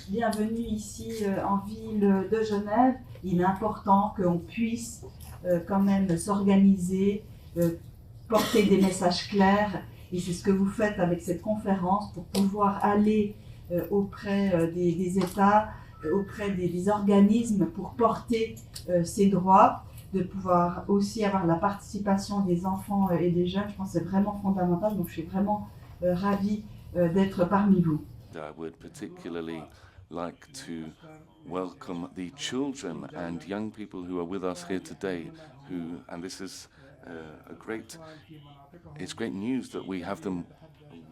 bienvenue ici en ville de Genève. Il est important qu'on puisse quand même s'organiser, porter des messages clairs, et c'est ce que vous faites avec cette conférence pour pouvoir aller auprès des États, auprès des organismes pour porter ces droits, de pouvoir aussi avoir la participation des enfants et des jeunes. Je pense que c'est vraiment fondamental, donc je suis vraiment ravie d'être parmi vous. I would particularly like to welcome the children and young people who are with us here today, and this is it's great news that we have them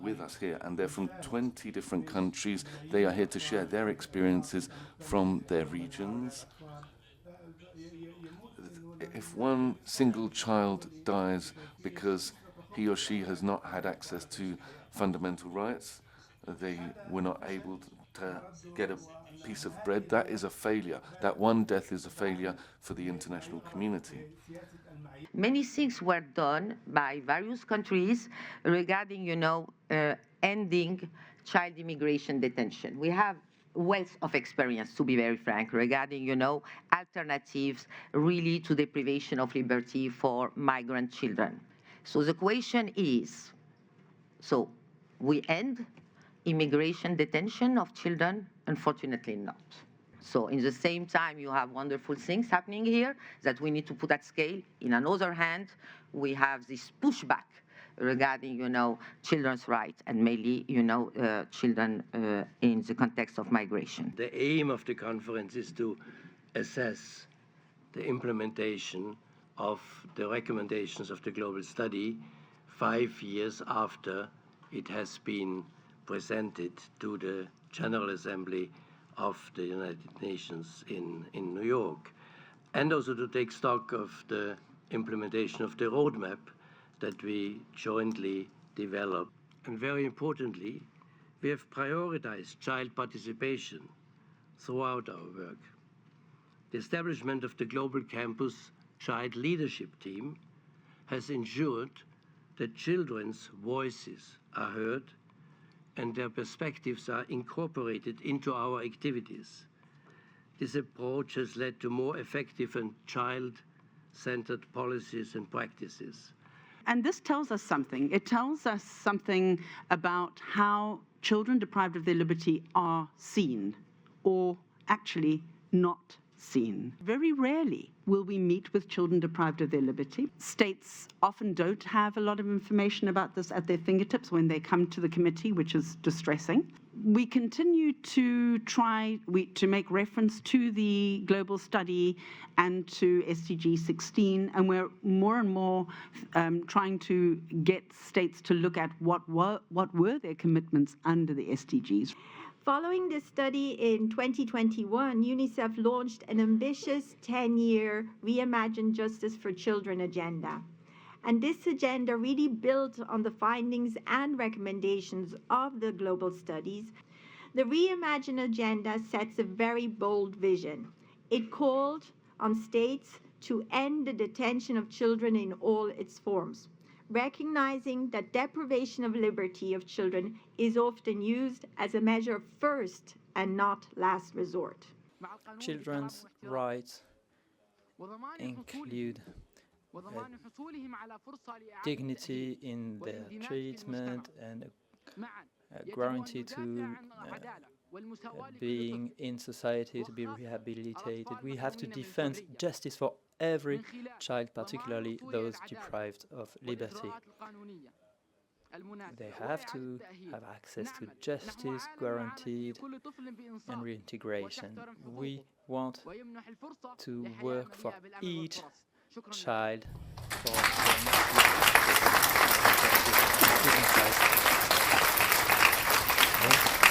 with us here, and they're from 20 different countries. They are here to share their experiences from their regions. If one single child dies because he or she has not had access to fundamental rights, they were not able to get a piece of bread, that is a failure. That one death is a failure for the international community. Many things were done by various countries regarding, ending child immigration detention. We have wealth of experience, to be very frank, regarding, alternatives really to deprivation of liberty for migrant children. So the question is, so we end immigration detention of children? Unfortunately not. So in the same time, you have wonderful things happening here that we need to put at scale. In another hand, we have this pushback regarding, children's rights and mainly, children in the context of migration. The aim of the conference is to assess the implementation of the recommendations of the global study 5 years after it has been presented to the General Assembly of the United Nations in New York, and also to take stock of the implementation of the roadmap that we jointly developed. And very importantly, we have prioritized child participation throughout our work. The establishment of the Global Campus Child Leadership Team has ensured that children's voices are heard and their perspectives are incorporated into our activities. This approach has led to more effective and child-centered policies and practices. And this tells us something. It tells us something about how children deprived of their liberty are seen, or actually not seen. Very rarely will we meet with children deprived of their liberty. States often don't have a lot of information about this at their fingertips when they come to the committee, which is distressing. We continue to try to make reference to the global study and to SDG 16, and we're more and more trying to get states to look at what were their commitments under the SDGs. Following this study in 2021, UNICEF launched an ambitious 10-year Reimagine Justice for Children agenda. And this agenda really built on the findings and recommendations of the global studies. The Reimagine agenda sets a very bold vision. It called on states to end the detention of children in all its forms, recognizing that deprivation of liberty of children is often used as a measure of first and not last resort. Children's rights include dignity in their treatment and a guarantee to being in society, to be rehabilitated. We have to defend justice for every child, particularly those deprived of liberty. They have to have access to justice guaranteed and reintegration. We want to work for each child for them to